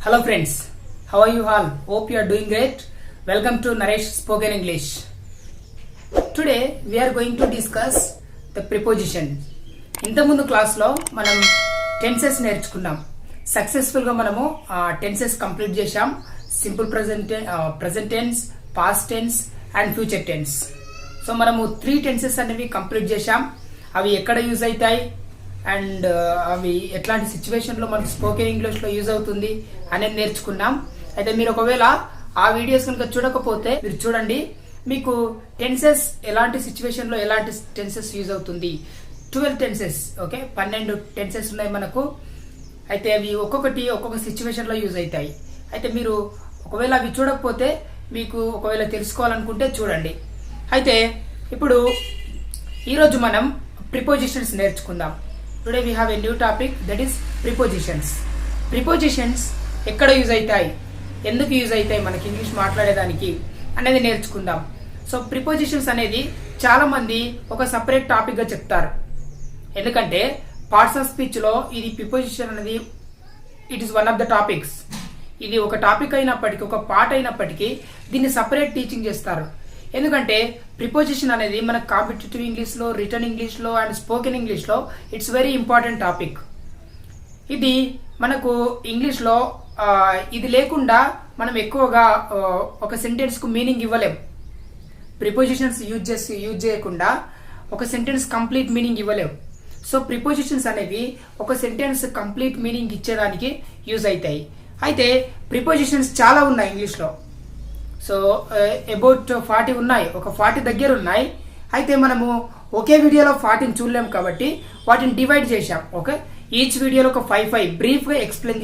Hello friends, how are you all? Hope you are doing great. Welcome to Naresh Spoken English. Today we are going to discuss the preposition. ఇంతకుముందు క్లాస్లో మనం tenses నేర్చుకున్నాం. సక్సెస్ఫుల్గా మనము tenses complete చేశాం. Simple present tense, past tense and future tense. So మనము 3 tenses అనేవి complete చేశాం. అవి ఎక్కడ యూజ్ అవుతాయి అండ్ అవి ఎట్లాంటి సిచ్యువేషన్లో మనకు స్పోకెన్ ఇంగ్లీష్లో యూజ్ అవుతుంది అనేది నేర్చుకున్నాం. అయితే మీరు ఒకవేళ ఆ వీడియోస్ కనుక చూడకపోతే మీరు చూడండి. మీకు టెన్సెస్ ఎలాంటి సిచ్యువేషన్లో ఎలాంటి టెన్సెస్ యూజ్ అవుతుంది. 12 టెన్సెస్, ఓకే, 12 టెన్సెస్ ఉన్నాయి మనకు. అయితే అవి ఒక్కొక్కటి ఒక్కొక్క సిచ్యువేషన్లో యూజ్ అవుతాయి. అయితే మీరు ఒకవేళ అవి చూడకపోతే మీకు ఒకవేళ తెలుసుకోవాలనుకుంటే చూడండి. అయితే ఇప్పుడు ఈరోజు మనం ప్రిపోజిషన్స్ నేర్చుకుందాం. Today we have a new topic, that is prepositions. Prepositions ఎక్కడ యూజ్ అవుతాయి, ఎందుకు యూజ్ అవుతాయి మనకి ఇంగ్లీష్ మాట్లాడేదానికి అనేది నేర్చుకుందాం. సో ప్రిపోజిషన్స్ అనేది చాలా మంది ఒక సపరేట్ టాపిక్గా చెప్తారు. ఎందుకంటే పార్ట్స్ ఆఫ్ స్పీచ్లో ఇది ప్రిపోజిషన్ అనేది it is one of the topics. ఇది ఒక టాపిక్ అయినప్పటికీ, ఒక పార్ట్ అయినప్పటికీ దీన్ని సపరేట్ టీచింగ్ చేస్తారు. ఎందుకంటే ప్రిపోజిషన్ అనేది మన కాంపిటేటివ్ ఇంగ్లీష్లో, రిటర్న్ ఇంగ్లీష్లో అండ్ స్పోకెన్ ఇంగ్లీష్లో ఇట్స్ వెరీ ఇంపార్టెంట్ టాపిక్. ఇది మనకు ఇంగ్లీష్లో ఇది లేకుండా మనం ఎక్కువగా ఒక సెంటెన్స్కు మీనింగ్ ఇవ్వలేం. ప్రిపోజిషన్స్ యూజ్ చేయకుండా ఒక సెంటెన్స్ కంప్లీట్ మీనింగ్ ఇవ్వలేం. సో ప్రిపోజిషన్స్ అనేవి ఒక సెంటెన్స్ కంప్లీట్ మీనింగ్ ఇచ్చేదానికి యూజ్ అవుతాయి. అయితే ప్రిపోజిషన్స్ చాలా ఉన్నాయి ఇంగ్లీష్లో. సో అబౌట్ 40 ఉన్నాయి, ఒక 40 దగ్గర ఉన్నాయి. అయితే మనము ఒకే వీడియోలో 40 చూడలేము కాబట్టి వాటిని డివైడ్ చేశాం. ఓకే, ఈచ్ వీడియోలో ఒక 5 బ్రీఫ్గా ఎక్స్ప్లెయిన్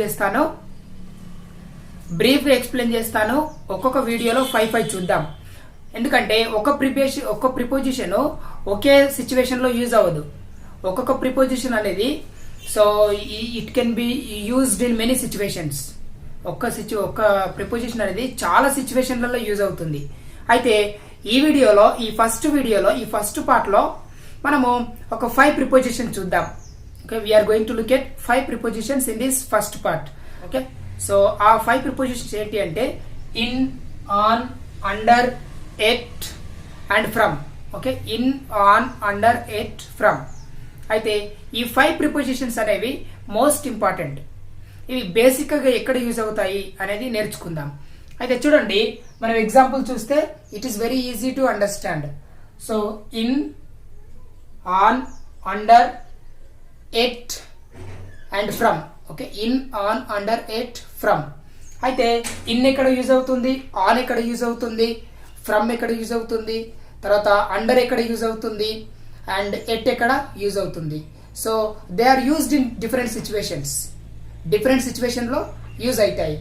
చేస్తాను. ఒక్కొక్క వీడియోలో 5 చూద్దాం. ఎందుకంటే ఒక ప్రిపోజిషన్ ఒకే సిచ్యువేషన్లో యూజ్ అవ్వదు. ఒక్కొక్క ప్రిపోజిషన్ అనేది so it can be used in many situations. ఒక్క ప్రిపోజిషన్ అనేది చాలా సిచ్యువేషన్లలో యూజ్ అవుతుంది. అయితే ఈ ఫస్ట్ పార్ట్లో మనము ఒక 5 ప్రిపోజిషన్ చూద్దాం. Okay, we're going to look at 5 prepositions in this first part. Okay, so ఆ 5 ప్రిపోజిషన్స్ ఏంటి అంటే in, on, under, at and from. Okay, in, on, under, at, from. అయితే ఈ 5 ప్రిపోజిషన్స్ అనేవి మోస్ట్ ఇంపార్టెంట్. ఇవి బేసిక్గా ఎక్కడ యూజ్ అవుతాయి అనేది నేర్చుకుందాం. అయితే చూడండి, మనం ఎగ్జాంపుల్ చూస్తే it is very easy to understand. So in, on, under, at and from. Okay, in, on, under, at, from. అయితే ఇన్ ఎక్కడ యూజ్ అవుతుంది, ఆన్ ఎక్కడ యూజ్ అవుతుంది, ఫ్రమ్ ఎక్కడ యూజ్ అవుతుంది, తర్వాత అండర్ ఎక్కడ యూజ్ అవుతుంది అండ్ ఎట్ ఎక్కడ యూజ్ అవుతుంది. So they are used in different సిచ్యువేషన్లో యూజ్ అవుతాయి.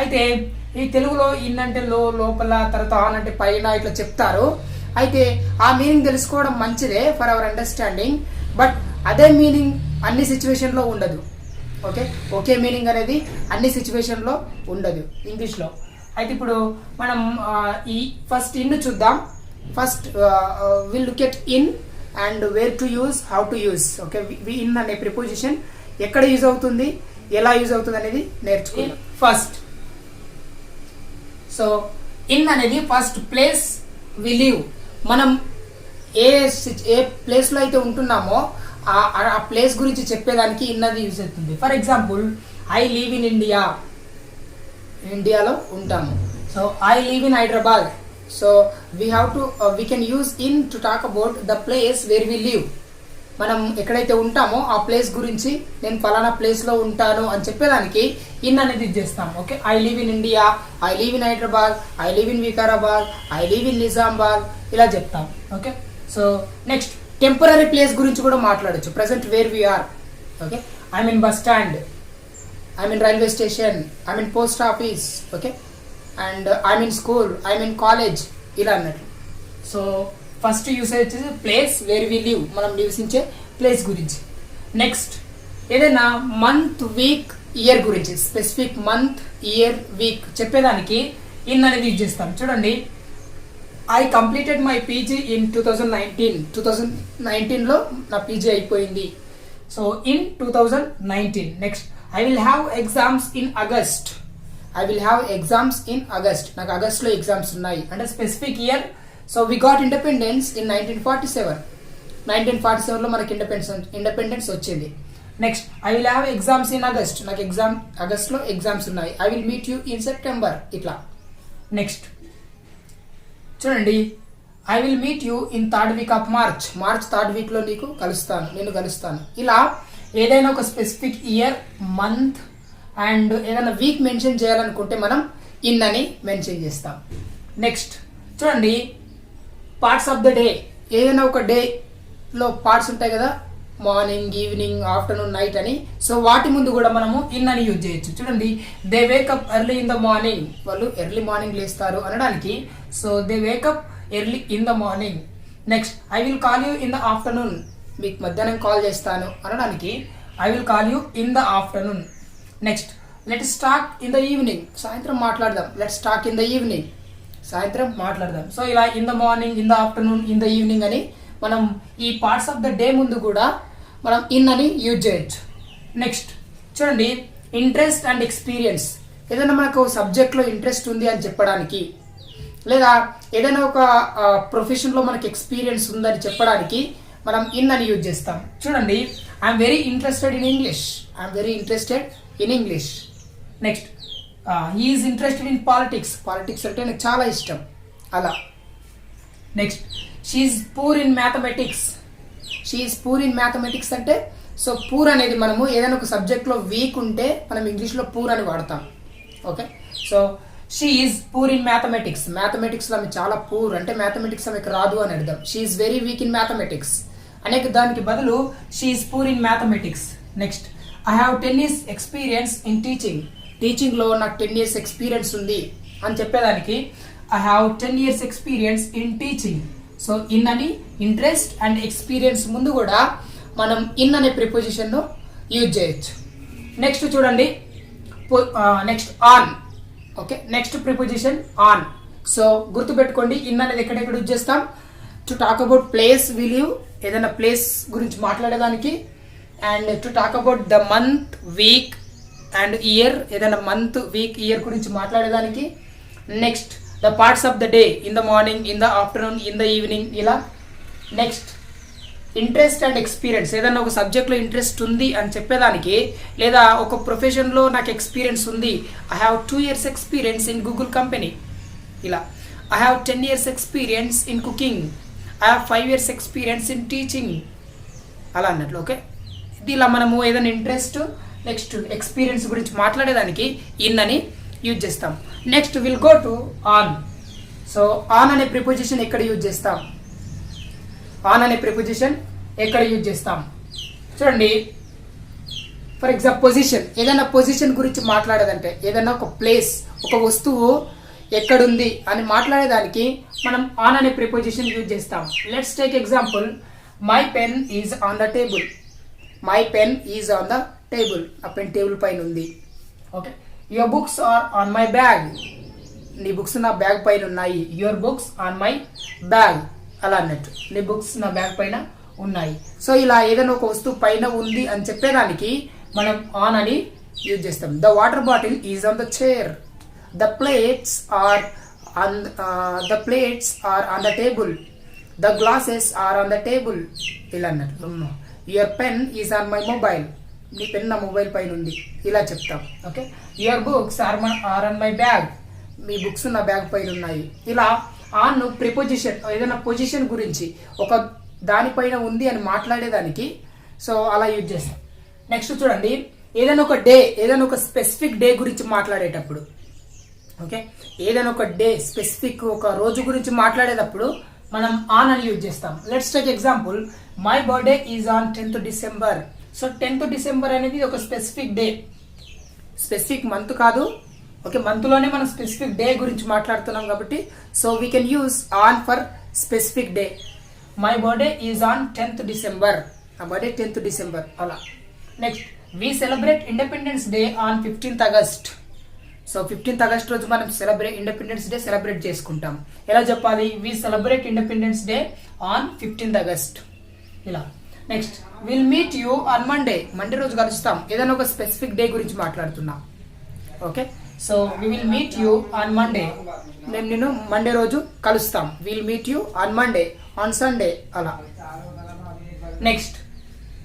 అయితే ఈ తెలుగులో ఇన్ అంటే లోపల, తర్వాత ఆన్ అంటే పైన ఇట్లా చెప్తారు. అయితే ఆ మీనింగ్ తెలుసుకోవడం మంచిదే ఫర్ అవర్ అండర్స్టాండింగ్. బట్ అదే మీనింగ్ అన్ని సిచ్యువేషన్లో ఉండదు. ఓకే, ఒకే మీనింగ్ అనేది అన్ని సిచ్యువేషన్లో ఉండదు ఇంగ్లీష్లో. అయితే ఇప్పుడు మనం ఈ ఫస్ట్ ఇన్ చూద్దాం. First will look at in and where to use, how to use. Okay, in అనే ప్రిపోజిషన్ ఎక్కడ యూజ్ అవుతుంది, ఎలా యూజ్ అవుతుంది అనేది నేర్చుకుందాం ఫస్ట్. సో ఇన్ అనేది ఫస్ట్ ప్లేస్ వి లివ్. మనం ఏ ప్లేస్లో అయితే ఉంటున్నామో ఆ ప్లేస్ గురించి చెప్పేదానికి ఇన్ అది యూజ్ అవుతుంది. For example, I live in ఇండియాలో ఉంటాము. So I live in Hyderabad. So we can use in to talk about the place where we live. మనం ఎక్కడైతే ఉంటామో ఆ ప్లేస్ గురించి నేను ఫలానా ప్లేస్లో ఉంటాను అని చెప్పేదానికి ఇన్ అనేది చేస్తాం. Okay, I live in India, I live in Hyderabad, I live in Vikarabad, I live in Nizamabad, ఇలా చెప్తాం. Okay, so next temporary place గురించి కూడా మాట్లాడచ్చు. Present where we are. Okay, I mean bus stand, I mean railway station, I mean post office. Okay, and I mean school, I mean college, ఇలా అన్నట్లు. So first usage వచ్చేసి place where we live, మనం నివసించే place గురించి. Next ఏదైనా month, week, year గురించి, specific month, year, week చెప్పేదానికి in అనేది యూజ్ చేస్తాం. చూడండి, I completed my PG in 2019లో నా పీజీ అయిపోయింది. So in 2019. Next, I will have exams in August. I will have exams in August. నాకు ఆగస్ట్లో ఎగ్జామ్స్ ఉన్నాయి అంటే specific year. So we got independence in 1947. 1947లో మనకి ఇండిపెండెన్స్ వచ్చింది. Next I will have exams in August. నాకు ఆగస్ట్లో exams ఉన్నాయి. I will meet you in September. ఇట్లా నెక్స్ట్ చూడండి, I will meet you in third week off March. March third వీక్లో నేను కలుస్తాను. ఇలా ఏదైనా ఒక స్పెసిఫిక్ ఇయర్, మంత్ అండ్ ఏదైనా వీక్ మెన్షన్ చేయాలనుకుంటే మనం ఇన్ అని మెన్షన్ చేస్తాం. నెక్స్ట్ చూడండి, పార్ట్స్ ఆఫ్ ద డే. ఏదైనా ఒక డేలో పార్ట్స్ ఉంటాయి కదా, మార్నింగ్, ఈవినింగ్, ఆఫ్టర్నూన్, నైట్ అని. సో వాటి ముందు కూడా మనము ఇన్ అని యూజ్ చేయొచ్చు. చూడండి, they wake up early in the morning. వాళ్ళు ఎర్లీ మార్నింగ్ లేస్తారు అనడానికి so they wake up early in the morning. Next I will call you in the afternoon. మీకు మధ్యాహ్నం కాల్ చేస్తాను అనడానికి I will call you in the afternoon. Next let's talk in the evening. సాయంత్రం మాట్లాడదాం. Let's talk in the evening. సాయంత్రం మాట్లాడదాం. So ఇలా in the morning, in the afternoon, in the evening అని మనం ఈ పార్ట్స్ ఆఫ్ ద డే ముందు కూడా మనం ఇన్ అని యూజ్ చేయొచ్చు. నెక్స్ట్ చూడండి, ఇంట్రెస్ట్ అండ్ ఎక్స్పీరియన్స్. ఏదైనా మనకు సబ్జెక్ట్లో ఇంట్రెస్ట్ ఉంది అని చెప్పడానికి, లేదా ఏదైనా ఒక ప్రొఫెషన్లో మనకి ఎక్స్పీరియన్స్ ఉందని చెప్పడానికి మనం ఇన్ అని యూజ్ చేస్తాం. చూడండి, I'm very interested in English. I'm very interested in English. Next he's interested in politics. Politics అంటే నాకు చాలా ఇష్టం. అలా next she's poor in mathematics. She's poor in mathematics అంటే సో పూర్ అనేది మనము ఏదైనా ఒక సబ్జెక్ట్లో వీక్ ఉంటే మనం ఇంగ్లీష్లో పూర్ అని వాడతాం. Okay, so she is poor in mathematics. మ్యాథమెటిక్స్లో ఆమె చాలా పూర్ అంటే మ్యాథమెటిక్స్ ఆమెకు రాదు అని అర్థం. She is very weak in mathematics అనే దానికి బదులు she is poor in mathematics. Next I have 10 years experience in teaching. టీచింగ్లో నాకు 10 years ఎక్స్పీరియన్స్ ఉంది అని చెప్పేదానికి I have 10 years experience in teaching. So in అని ఇంట్రెస్ట్ అండ్ ఎక్స్పీరియన్స్ ముందు కూడా మనం ఇన్ అనే ప్రిపోజిషన్ను యూజ్ చేయొచ్చు. నెక్స్ట్ చూడండి, next on. Okay, next preposition on. So గుర్తుపెట్టుకోండి, ఇన్ అనేది ఎక్కడెక్కడ యూజ్ చేస్తాం. To talk about place we live, ఏదైనా ప్లేస్ గురించి మాట్లాడేదానికి. And to talk about the month, week and year, ఏదైనా మంత్, వీక్, ఇయర్ గురించి మాట్లాడేదానికి. Next the parts of the day, in the morning, in the afternoon, in the evening ఇలా. Next interest and experience. ఏదైనా ఒక సబ్జెక్ట్లో interest ఉంది అని చెప్పేదానికి, లేదా ఒక ప్రొఫెషన్లో నాకు ఎక్స్పీరియన్స్ ఉంది. I have 2 years experience in Google company. ఇలా I have 10 years experience in cooking. I have 5 years experience in teaching. అలా అన్నట్లు. ఓకే, ఇది ఇలా మనము ఏదైనా ఇంట్రెస్ట్, నెక్స్ట్ ఎక్స్పీరియన్స్ గురించి మాట్లాడేదానికి ఇన్ అని యూజ్ చేస్తాం. Next will go to on. So on అనే ప్రిపోజిషన్ ఎక్కడ యూజ్ చేస్తాం? ఆన్ అనే ప్రిపోజిషన్ ఎక్కడ యూజ్ చేస్తాం చూడండి. For example position. ఏదైనా పొజిషన్ గురించి మాట్లాడేదంటే, ఏదైనా ఒక ప్లేస్, ఒక వస్తువు ఎక్కడుంది అని మాట్లాడేదానికి మనం ఆన్ అనే ప్రిపోజిషన్ యూజ్ చేస్తాం. Let's take example, my pen is on the table. My pen is on the table. ఆ పెన్ టేబుల్ పైన ఉంది. Okay, your books are on my bag. నీ బుక్స్ నా బ్యాగ్ పైన ఉన్నాయి. Your books on my bag. అలా అన్నట్టు, నీ బుక్స్ నా బ్యాగ్ పైన ఉన్నాయి. సో ఇలా ఏదైనా ఒక వస్తువు పైన ఉంది అని చెప్పేదానికి మనం ఆన్ అని యూజ్ చేస్తాం. The water bottle is on the chair. The plates are on the table. The glasses are on the table. ఇలా అన్నట్టు. Your pen is on my mobile. నీ పెన్ నా మొబైల్ పైన ఉంది. ఇలా చెప్తాం. Okay, your books are on my bag. మీ books నా బ్యాగ్ పైన ఉన్నాయి. ఇలా ఆన్ ప్రిపోజిషన్, ఏదైనా పొజిషన్ గురించి ఒక దానిపైన ఉంది అని మాట్లాడేదానికి సో అలా యూజ్ చేస్తాం. నెక్స్ట్ చూడండి, ఏదైనా ఒక డే, ఏదైనా ఒక స్పెసిఫిక్ డే గురించి మాట్లాడేటప్పుడు, ఓకే, ఏదైనా ఒక డే స్పెసిఫిక్ ఒక రోజు గురించి మాట్లాడేటప్పుడు మనం ఆన్ అని యూజ్ చేస్తాం. Let's take example, my birthday is on 10th December. So 10th December అనేది ఒక స్పెసిఫిక్ డే, స్పెసిఫిక్ మంత్ కాదు. ఓకే, మంత్లోనే మనం స్పెసిఫిక్ డే గురించి మాట్లాడుతున్నాం కాబట్టి so we can use on for specific day. My birthday is on 10th December. నా birthday 10th December. అలా. Next we celebrate independence day on 15th August. So 15th August రోజు మనం independence day celebrate చేసుకుంటాం. ఎలా చెప్పాలి? We celebrate independence day on 15th August. ఇలా. Next will meet you on Monday. Monday రోజు కలుస్తాం. ఏదైనా ఒక స్పెసిఫిక్ డే గురించి మాట్లాడుతున్నాం. Okay, so we will meet you on Monday. నేను నిన్ను మండే రోజు కలుస్తాం. Will meet you on Monday, on Sunday అలా. నెక్స్ట్,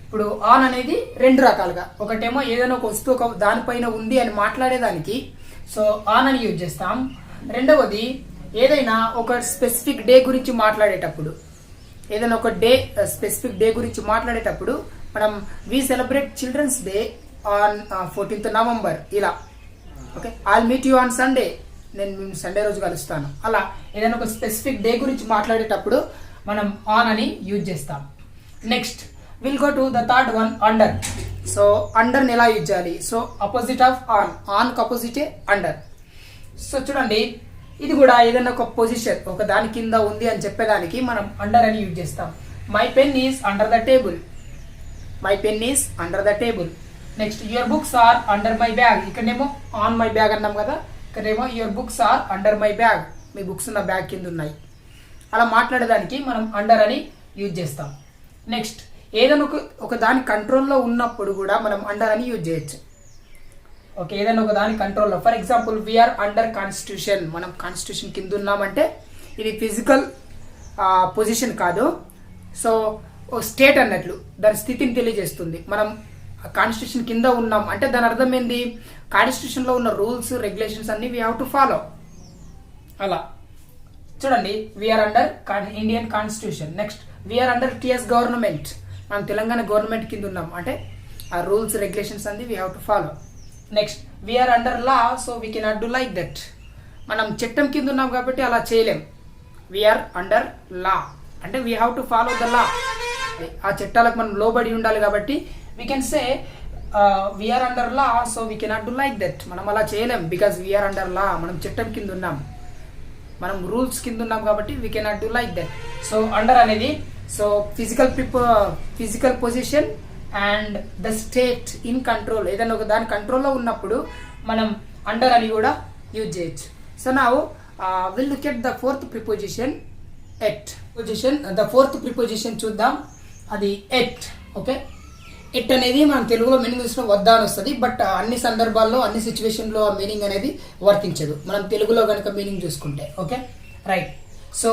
ఇప్పుడు ఆన్ అనేది రెండు రకాలుగా, ఒకటేమో ఏదైనా ఒక వస్తువు ఒక దానిపైన ఉంది అని మాట్లాడేదానికి సో ఆన్ అని యూజ్ చేస్తాం. రెండవది ఏదైనా ఒక స్పెసిఫిక్ డే గురించి మాట్లాడేటప్పుడు, ఏదైనా ఒక డే స్పెసిఫిక్ డే గురించి మాట్లాడేటప్పుడు మనం we celebrate children's day on 14th November ఇలా. Okay, I'll meet you on Sunday, నేను సండే రోజు కలుస్తాను. అలా ఏదైనా ఒక స్పెసిఫిక్ డే గురించి మాట్లాడేటప్పుడు మనం ఆన్ అని యూజ్ చేస్తాం. Next will go to the third one, under. So అండర్ని ఎలా యూజ్ చేయాలి? సో అపోజిట్ ఆఫ్ ఆన్, ఆన్కి అపోజిటే అండర్. సో చూడండి, ఇది కూడా ఏదైనా ఒక పొజిషన్ ఒక దాని కింద ఉంది అని చెప్పేదానికి మనం అండర్ అని యూజ్ చేస్తాం. My pen is under the table, my pen is under the table. Next your books are under my bag. ఇక్కడేమో ఆన్ మై బ్యాగ్ అన్నాం కదా, ఇక్కడేమో your books are under my bag, మీ బుక్స్ ఉన్న bag కింద ఉన్నాయి. అలా మాట్లాడేదానికి మనం అండర్ అని యూజ్ చేస్తాం. నెక్స్ట్ ఏదైనా ఒక దాని కంట్రోల్లో ఉన్నప్పుడు కూడా మనం అండర్ అని యూజ్ చేయొచ్చు. ఓకే, ఏదైనా ఒక దాని కంట్రోల్లో, for example we're under constitution, మనం కాన్స్టిట్యూషన్ కింద ఉన్నామంటే ఇది ఫిజికల్ పొజిషన్ కాదు, సో స్టేట్ అన్నట్లు దాని స్థితిని తెలియజేస్తుంది. మనం కాన్స్టిట్యూషన్ కింద ఉన్నాం అంటే దాని అర్థం ఏంది? కాన్స్టిట్యూషన్లో ఉన్న రూల్స్ రెగ్యులేషన్స్ అన్ని వీ హ్యావ్ టు ఫాలో. అలా చూడండి, we're under Indian constitution. Next we're under TS government, మనం తెలంగాణ గవర్నమెంట్ కింద ఉన్నాం అంటే ఆ రూల్స్ రెగ్యులేషన్స్ అన్ని we have to follow. Next we're under law, so we cannot do like that, మనం చట్టం కింద ఉన్నాం కాబట్టి అలా చేయలేం. వీఆర్ అండర్ లా అంటే we have to follow the law, ఆ చట్టాలకు మనం లోబడి ఉండాలి కాబట్టి we can say we're under law, so we cannot do like that, మనం అలా చేయలేం బికాస్ వీఆర్ అండర్ లా, మనం చట్టం కింద ఉన్నాం, మనం రూల్స్ కింద ఉన్నాం కాబట్టి we cannot do like that. So under అనేది so physical position and the state in control, ఏదైనా ఒక దాని కంట్రోల్లో ఉన్నప్పుడు మనం అండర్ అని కూడా యూజ్ చేయొచ్చు. So now will look at the fourth preposition, at position. The fourth preposition చూద్దాం, అది ఎట్. ఓకే, ఎట్ అనేది మనం తెలుగులో మీనింగ్ చూసిన వద్దా అని వస్తుంది, బట్ అన్ని సందర్భాల్లో అన్ని సిచ్యువేషన్లో ఆ మీనింగ్ అనేది వర్తించదు మనం తెలుగులో కనుక మీనింగ్ చూసుకుంటే. ఓకే రైట్, సో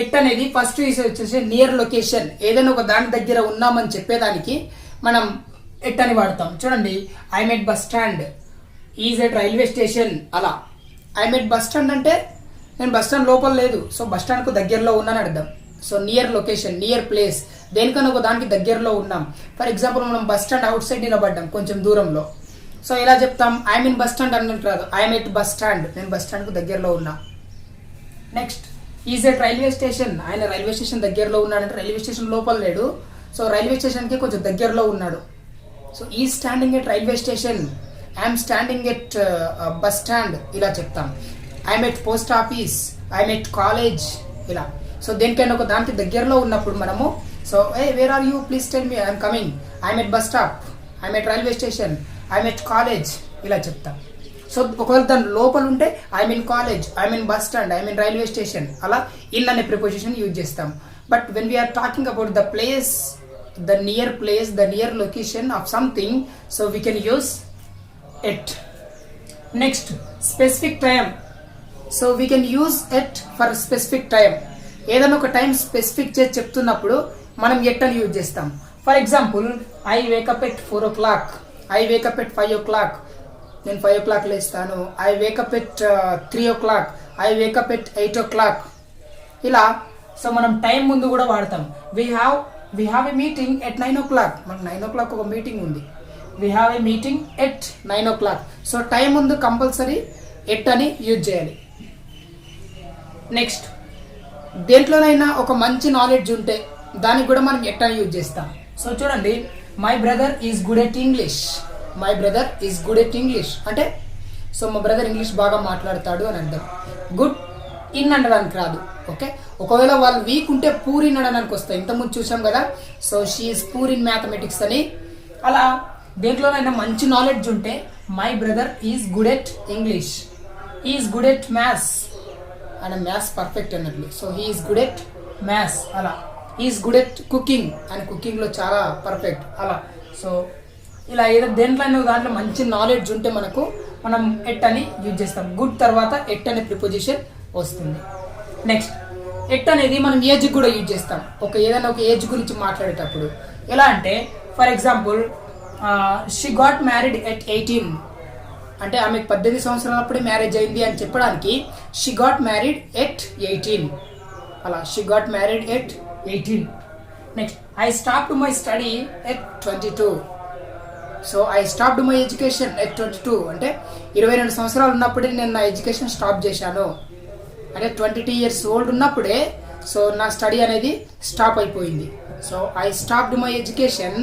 ఎట్ అనేది ఫస్ట్ వచ్చేసి నియర్ లొకేషన్, ఏదైనా ఒక దాని దగ్గర ఉన్నామని చెప్పేదానికి మనం ఎట్ అని వాడతాం. చూడండి, I'm at bus stand, is at railway station. అలా ఐఎమ్ ఎట్ బస్ స్టాండ్ అంటే నేను బస్ స్టాండ్ లోపల లేదు, సో బస్ స్టాండ్కు దగ్గరలో ఉన్నాను అర్థం. So near location, near place, దేనికన్నా ఒక దానికి దగ్గరలో ఉన్నాం. ఫర్ ఎగ్జాంపుల్ మనం బస్ స్టాండ్ అవుట్ సైడ్ నిలబడ్డాం కొంచెం దూరంలో, సో ఎలా చెప్తాం? ఐఎమ్ ఇన్ బస్ స్టాండ్ అన్నట్టు రాదు, ఐఎమ్ ఎట్ బస్ స్టాండ్, నేను బస్ స్టాండ్కు దగ్గరలో ఉన్నా. Next is at railway station, ఆయన రైల్వే స్టేషన్ దగ్గరలో ఉన్నాడంటే రైల్వే స్టేషన్ లోపల లేడు, సో రైల్వే స్టేషన్కి కొంచెం దగ్గరలో ఉన్నాడు. సో ఈ standing at railway station, I'm standing at bus stand ఇలా చెప్తాం. I'm at post office, I'm at college ఇలా. సో దేనికైనా ఒక దానికి దగ్గరలో ఉన్నప్పుడు మనము so where are you, please tell me, I'm coming, I'm at bus stop, I'm at railway station, I'm at college ఇలా చెప్తాం. సో ఒకవేళ దాని లోపల ఉంటే I'm in college, I'm in bus stand, I'm in railway station అలా in అనే preposition use చేస్తాం. But when we're talking about the place, the near place, the near location of something, so we can use it. Next, specific time, so we can use it for specific time. ఏదైనా ఒక time specific చేసి చెప్తున్నప్పుడు మనం at అని use చేస్తాం. For example, I wake up at 4 o'clock, I wake up at 5 o'clock, నేను 5 o'clock లేస్తాను. I wake up at 3 o'clock, I wake up at 8 o'clock ఇలా. సో మనం టైం ముందు కూడా వాడతాం. We have a meeting at 9 o'clock. మనకు 9 o'clock ఒక మీటింగ్ ఉంది. We have a meeting at 9 o'clock. So time ముందు కంపల్సరీ ఎట్ అని యూజ్ చేయాలి. నెక్స్ట్, దేంట్లోనైనా ఒక మంచి నాలెడ్జ్ ఉంటే దానికి కూడా మనం ఎట్ అని యూజ్ చేస్తాం. సో చూడండి, my brother is good at English, my brother is good at English అంటే సో మా బ్రదర్ ఇంగ్లీష్ బాగా మాట్లాడతాడు అని అర్థం. గుడ్ ఇన్ అనడానికి రాదు. ఓకే, ఒకవేళ వాళ్ళు వీక్ ఉంటే పూర్ ఇన్ అనడానికి వస్తాయి. ఇంతకుముందు చూసాం కదా, so she is poor in mathematics అని. అలా దేంట్లోనైనా మంచి నాలెడ్జ్ ఉంటే my brother is good at English, is good at maths, ఆయన మ్యాథ్స్ పర్ఫెక్ట్ అన్నట్లు. So he is good at maths అలా. ఈజ్ గుడ్ ఎట్ కుకింగ్, ఆయన కుకింగ్లో చాలా పర్ఫెక్ట్ అలా. సో ఇలా ఏదో దేంట్లో మంచి నాలెడ్జ్ ఉంటే మనకు మనం ఎట్ అని యూజ్ చేస్తాం. గుడ్ తర్వాత ఎట్ అనే ప్రిపోజిషన్ వస్తుంది. నెక్స్ట్ ఎట్ అనేది మనం ఏజ్ కూడా యూజ్ చేస్తాం. ఏదైనా ఒక ఏజ్ గురించి మాట్లాడేటప్పుడు. ఎలా అంటే for example she got married at 18 అంటే ఆమెకు 18 సంవత్సరాలప్పుడే మ్యారేజ్ అయింది అని చెప్పడానికి షీ గాట్ మ్యారీడ్ ఎట్ 18 అలా she got married at 18. Next I stopped my study at 22. So I stopped my education at 22 అంటే 22 సంవత్సరాలు ఉన్నప్పుడే నేను నా ఎడ్యుకేషన్ స్టాప్ చేశాను. అంటే 22 years ఓల్డ్ ఉన్నప్పుడే సో నా స్టడీ అనేది స్టాప్ అయిపోయింది. So I stopped my education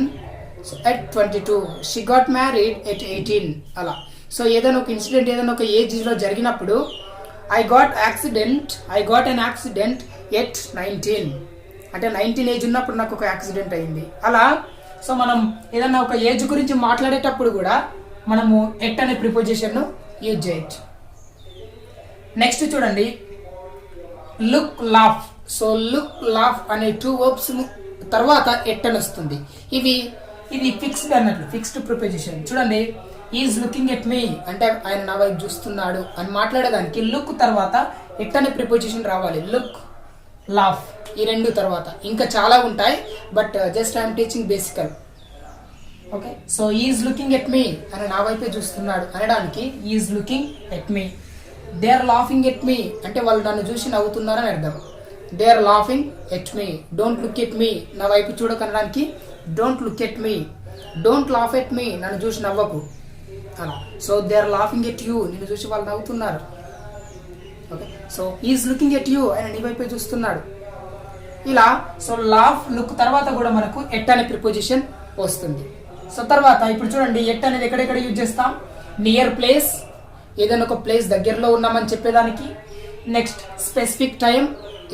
at 22. She got married at 18 అలా. సో ఏదైనా ఒక ఇన్సిడెంట్ ఏదైనా ఒక ఏజ్లో జరిగినప్పుడు I got an accident at 19 అంటే 19 ఏజ్ ఉన్నప్పుడు నాకు ఒక యాక్సిడెంట్ అయింది అలా. సో మనం ఏదైనా ఒక ఏజ్ గురించి మాట్లాడేటప్పుడు కూడా మనము ఎట్ అనే ప్రిపోజిషన్ను యూజ్ చేయొచ్చు. నెక్స్ట్ చూడండి look, laugh. So look, laugh అనే 2 verbs తర్వాత ఎట్ అని వస్తుంది. ఇది ఫిక్స్డ్ అన్నట్లు, ఫిక్స్డ్ ప్రిపోజిషన్. చూడండి ఈజ్ లుకింగ్ ఎట్ మీ అంటే ఆయన నా వైపు చూస్తున్నాడు అని మాట్లాడేదానికి లుక్ తర్వాత ఎట్ అనే ప్రిపోజిషన్ రావాలి. లుక్, లాఫ్ ఈ 2 తర్వాత ఇంకా చాలా ఉంటాయి, but just I'm teaching basical. Okay, so is looking at me అని నా వైపే చూస్తున్నాడు అనడానికి is looking at me. They are laughing at me అంటే వాళ్ళు నన్ను చూసి నవ్వుతున్నారని అర్థం. They are laughing at me. Don't look at me నా వైపు చూడకనడానికి don't look at me. Don't laugh at me నన్ను చూసి నవ్వకు అలా. So they are laughing at you నిన్ను చూసి వాళ్ళు నవ్వుతున్నారు. Okay, so is looking at you ఆయన నీ వైపే చూస్తున్నాడు ఇలా. సో లాఫ్, లుక్ తర్వాత కూడా మనకు ఎట్ అనే ప్రిపోజిషన్ వస్తుంది. సో తర్వాత ఇప్పుడు చూడండి ఎట్ అనేది ఎక్కడెక్కడ యూజ్ చేస్తాం. నియర్ ప్లేస్ ఏదైనా ఒక ప్లేస్ దగ్గరలో ఉన్నామని చెప్పేదానికి. నెక్స్ట్ స్పెసిఫిక్ టైం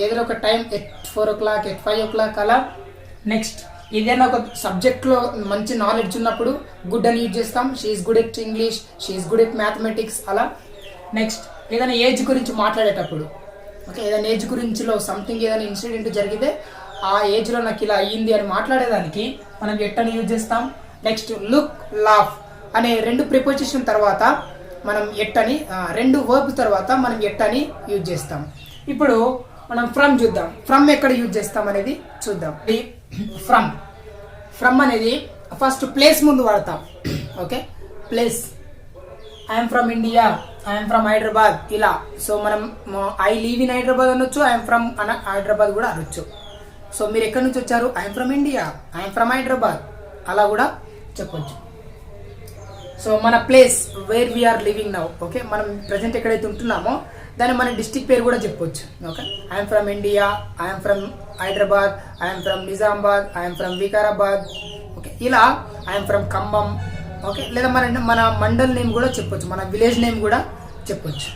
ఏదైనా ఒక time at 4 o'clock at 5 o'clock అలా. నెక్స్ట్ ఏదైనా ఒక సబ్జెక్ట్లో మంచి నాలెడ్జ్ ఉన్నప్పుడు గుడ్ అని యూజ్ చేస్తాం. She's good at English, she's good at mathematics అలా. నెక్స్ట్ ఏదైనా ఏజ్ గురించి మాట్లాడేటప్పుడు ఓకే ఏదైనా ఏజ్ గురించిలో సంథింగ్ ఏదైనా ఇన్సిడెంట్ జరిగితే ఆ ఏజ్లో నాకు ఇలా అయ్యింది అని మాట్లాడేదానికి మనం ఎట్ అని యూజ్ చేస్తాం. నెక్స్ట్ లుక్, లాఫ్ అనే 2 ప్రిపోజిషన్ తర్వాత మనం ఎట్ అని 2 verb తర్వాత మనం ఎట్ అని యూజ్ చేస్తాం. ఇప్పుడు మనం ఫ్రమ్ చూద్దాం. ఫ్రమ్ ఎక్కడ యూజ్ చేస్తాం అనేది చూద్దాం. ఫ్రమ్ అనేది ఫస్ట్ ప్లేస్ ముందు వాడతాం. Okay, place I'm from India, I'm from Hyderabad ఇలా. సో మనం ఐ లీవ్ ఇన్ హైదరాబాద్ అనొచ్చు, ఐఎమ్ ఫ్రమ్ హైదరాబాద్ కూడా అనొచ్చు. సో మీరు ఎక్కడి నుంచి వచ్చారు, I'm from India, I'm from Hyderabad అలా కూడా చెప్పొచ్చు. సో మన place where we're living now. Okay, మనం ప్రజెంట్ ఎక్కడైతే ఉంటున్నామో దాన్ని మన డిస్టిక్ పేరు కూడా చెప్పొచ్చు. Okay, I'm from India, I'm from Hyderabad, I'm from Nizamabad, I'm from Vikarabad. Okay, ఇలా ఐఎమ్ ఫ్రమ్ ఖమ్మం. ఓకే, లేదా మన మండల్ నేమ్ కూడా చెప్పొచ్చు, మన విలేజ్ నేమ్ కూడా చెప్పొచ్చు.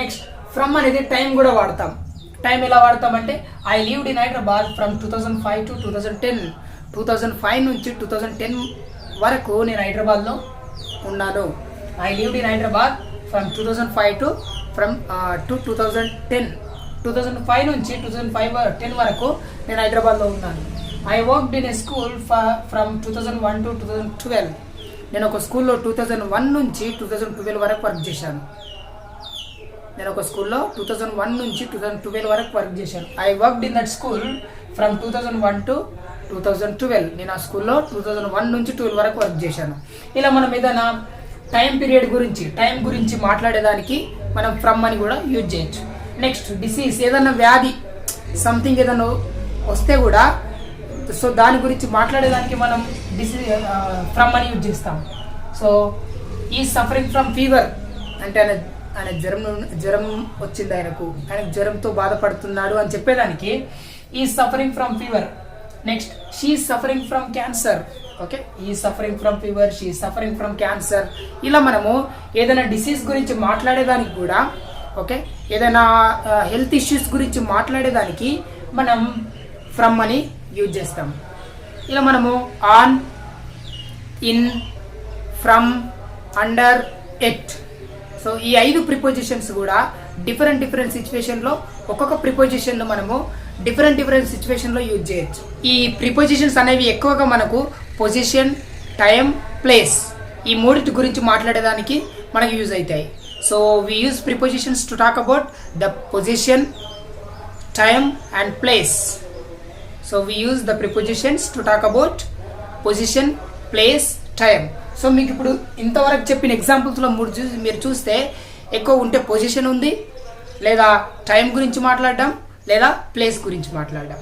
నెక్స్ట్ ఫ్రమ్ అనేది టైం కూడా వాడతాం. టైం ఎలా వాడతామంటే I lived in Hyderabad from 2005 to 2010. 2005 నుంచి 2010 వరకు నేను హైదరాబాద్లో ఉన్నాను. I lived in Hyderabad from 2005 to 2010. 2005 నుంచి 2010 వరకు నేను హైదరాబాద్లో ఉన్నాను. I worked in a school from 2001 to 2012. నేను ఒక స్కూల్లో 2001 నుంచి 2012 వరకు వర్క్ చేశాను. నేను ఒక స్కూల్లో 2001 నుంచి 2012 వరకు వర్క్ చేశాను. I worked in that school from 2001 to 2012. నేను ఆ స్కూల్లో 2001 నుంచి 12 వరకు వర్క్ చేశాను. ఇలా మనం ఏదైనా టైం పీరియడ్ గురించి మాట్లాడేదానికి మనం ఫ్రమ్ అని కూడా యూజ్ చేయొచ్చు. నెక్స్ట్ డిసీజ్, ఏదైనా వ్యాధి సంథింగ్ ఏదైనా వస్తే కూడా సో దాని గురించి మాట్లాడేదానికి మనం ఫ్రమ్ అని యూజ్ చేస్తాం. సో ఈ సఫరింగ్ ఫ్రమ్ ఫీవర్ అంటే ఆయన జ్వరం వచ్చింది, ఆయన జ్వరంతో బాధపడుతున్నాడు అని చెప్పేదానికి he suffering from fever. Next she is suffering from cancer. Okay, he suffering from fever, she is suffering from cancer. ఇలా మనము ఏదైనా డిసీజ్ గురించి మాట్లాడేదానికి కూడా ఓకే ఏదైనా హెల్త్ ఇష్యూస్ గురించి మాట్లాడేదానికి మనం ఫ్రమ్ అని యూజ్ చేస్తాం. ఇలా మనము on, in, from, under, at. So ఈ 5 ప్రిపోజిషన్స్ కూడా డిఫరెంట్ సిచ్యువేషన్లో ఒక్కొక్క ప్రిపోజిషన్ను మనము డిఫరెంట్ సిచ్యువేషన్లో యూజ్ చేయొచ్చు. ఈ ప్రిపోజిషన్స్ అనేవి ఎక్కువగా మనకు పొజిషన్, టైం, ప్లేస్ ఈ 3 గురించి మాట్లాడేదానికి మనకి యూజ్ అవుతాయి. So we use prepositions to talk about the position, time and place. So we use the prepositions to talk about position, place, time. So మీకు ఇప్పుడు ఇంతవరకు చెప్పిన ఎగ్జాంపుల్స్లో మీరు చూస్తే ఎక్కువ ఉంటే పొజిషన్ ఉంది, లేదా టైం గురించి మాట్లాడడం, లేదా ప్లేస్ గురించి మాట్లాడడం.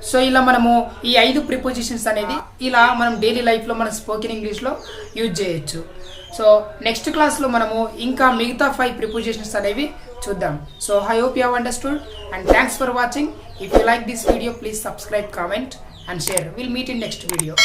సో ఇలా మనము ఈ 5 ప్రిపోజిషన్స్ అనేది ఇలా మనం డైలీ లైఫ్లో మన స్పోకెన్ ఇంగ్లీష్లో యూజ్ చేయొచ్చు. సో నెక్స్ట్ క్లాస్లో మనము ఇంకా మిగతా 5 ప్రిపోజిషన్స్ అనేవి చూద్దాం. So I hope you have understood and thanks for watching. If you like this video, please subscribe, comment and share. We'll meet in next video.